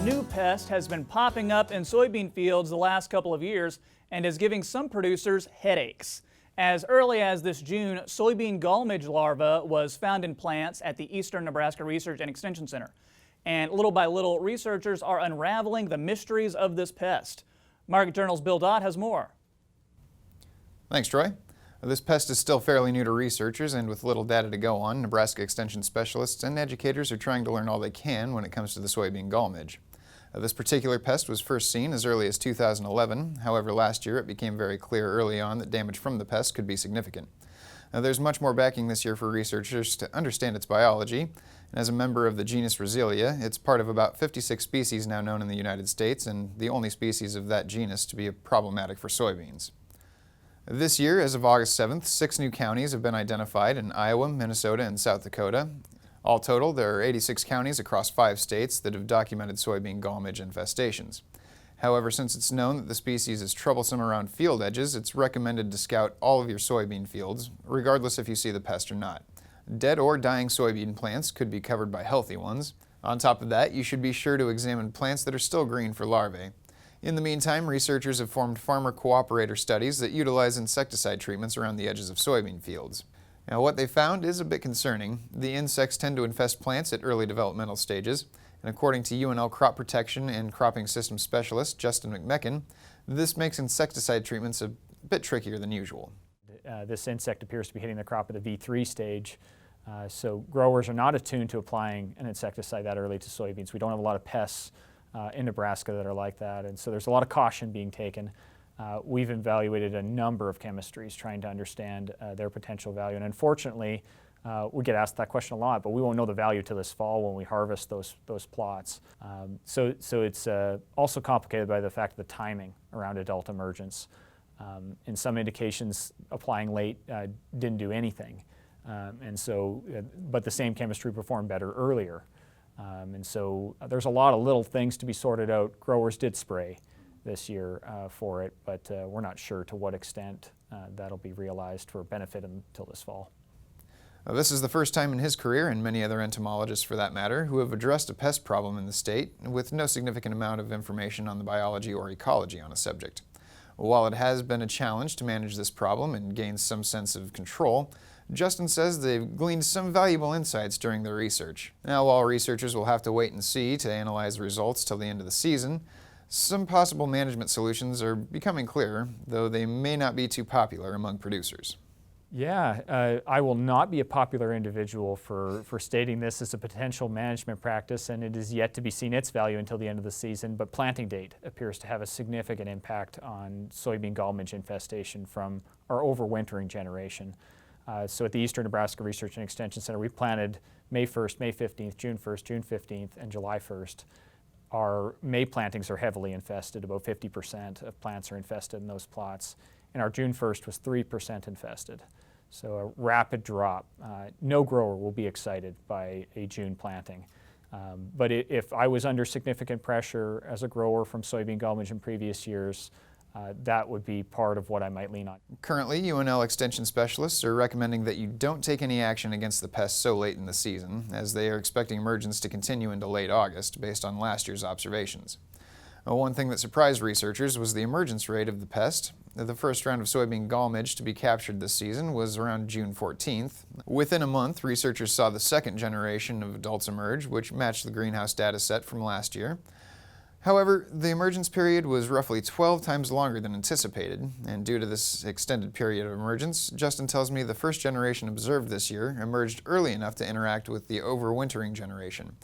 A new pest has been popping up in soybean fields the last couple of years and is giving some producers headaches. As early as this June, soybean gall midge larva was found in plants at the Eastern Nebraska Research and Extension Center. And little by little, researchers are unraveling the mysteries of this pest. Market Journal's Bill Dodd has more. Thanks, Troy. This pest is still fairly new to researchers, and with little data to go on, Nebraska Extension specialists and educators are trying to learn all they can when it comes to the soybean gall midge. This particular pest was first seen as early as 2011. However, last year it became very clear early on that damage from the pest could be significant. There's much more backing this year for researchers to understand its biology. And as a member of the genus Roselia, it's part of about 56 species now known in the United States, and the only species of that genus to be problematic for soybeans. This year, as of August 7th, 6 new counties have been identified in Iowa, Minnesota, and South Dakota. All total, there are 86 counties across 5 states that have documented soybean gall midge infestations. However, since it's known that the species is troublesome around field edges, it's recommended to scout all of your soybean fields, regardless if you see the pest or not. Dead or dying soybean plants could be covered by healthy ones. On top of that, you should be sure to examine plants that are still green for larvae. In the meantime, researchers have formed farmer cooperator studies that utilize insecticide treatments around the edges of soybean fields. Now, what they found is a bit concerning. The insects tend to infest plants at early developmental stages, and according to UNL crop protection and cropping system specialist Justin McMechan, this makes insecticide treatments a bit trickier than usual. This insect appears to be hitting the crop at the V3 stage, so growers are not attuned to applying an insecticide that early to soybeans. We don't have a lot of pests in Nebraska that are like that, and so there's a lot of caution being taken. We've evaluated a number of chemistries trying to understand their potential value, and unfortunately we get asked that question a lot, but we won't know the value till this fall when we harvest those plots. So it's also complicated by the fact of the timing around adult emergence. In some indications, applying late didn't do anything, but the same chemistry performed better earlier. And so there's a lot of little things to be sorted out. Growers did spray this year for it, but we're not sure to what extent that'll be realized for benefit until this fall. This is the first time in his career, and many other entomologists for that matter, who have addressed a pest problem in the state with no significant amount of information on the biology or ecology on a subject. While it has been a challenge to manage this problem and gain some sense of control, Justin says they've gleaned some valuable insights during their research. Now, while researchers will have to wait and see to analyze the results till the end of the season, some possible management solutions are becoming clearer, though they may not be too popular among producers. Yeah, I will not be a popular individual for stating this as a potential management practice, and it is yet to be seen its value until the end of the season, but planting date appears to have a significant impact on soybean gall midge infestation from our overwintering generation. So at the Eastern Nebraska Research and Extension Center, we planted May 1st, May 15th, June 1st, June 15th, and July 1st. Our May plantings are heavily infested. About 50% of plants are infested in those plots. And our June 1st was 3% infested. So a rapid drop. No grower will be excited by a June planting. But if I was under significant pressure as a grower from soybean gall midge in previous years, that would be part of what I might lean on. Currently, UNL extension specialists are recommending that you don't take any action against the pest so late in the season, as they are expecting emergence to continue into late August based on last year's observations. One thing that surprised researchers was the emergence rate of the pest. The first round of soybean gall midge to be captured this season was around June 14th. Within a month, researchers saw the second generation of adults emerge, which matched the greenhouse data set from last year. However, the emergence period was roughly 12 times longer than anticipated, and due to this extended period of emergence, Justin tells me the first generation observed this year emerged early enough to interact with the overwintering generation.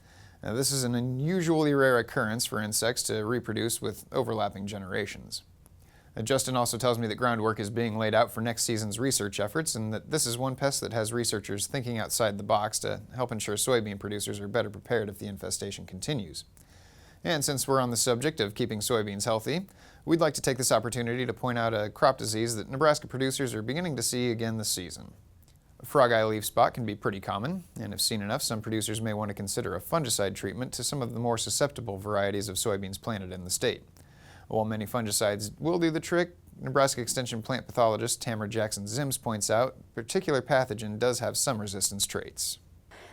Now, this is an unusually rare occurrence for insects to reproduce with overlapping generations. Justin also tells me that groundwork is being laid out for next season's research efforts, and that this is one pest that has researchers thinking outside the box to help ensure soybean producers are better prepared if the infestation continues. And since we're on the subject of keeping soybeans healthy, we'd like to take this opportunity to point out a crop disease that Nebraska producers are beginning to see again this season. Frogeye leaf spot can be pretty common, and if seen enough, some producers may want to consider a fungicide treatment to some of the more susceptible varieties of soybeans planted in the state. While many fungicides will do the trick, Nebraska Extension plant pathologist Tamra Jackson-Ziems points out a particular pathogen does have some resistance traits.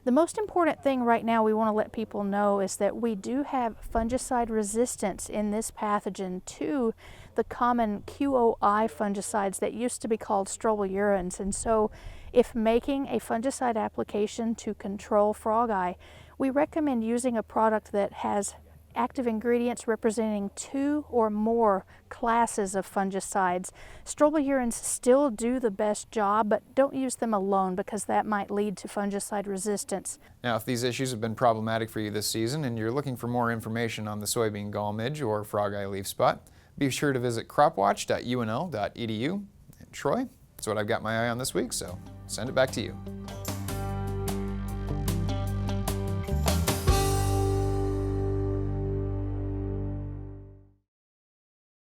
The most important thing right now we want to let people know is that we do have fungicide resistance in this pathogen to the common QOI fungicides that used to be called strobilurins. And so if making a fungicide application to control frogeye, we recommend using a product that has active ingredients representing 2 or more classes of fungicides. Strobilurins still do the best job, but don't use them alone because that might lead to fungicide resistance. Now, if these issues have been problematic for you this season and you're looking for more information on the soybean gall midge or frogeye leaf spot, be sure to visit cropwatch.unl.edu. And Troy, that's what I've got my eye on this week, so send it back to you.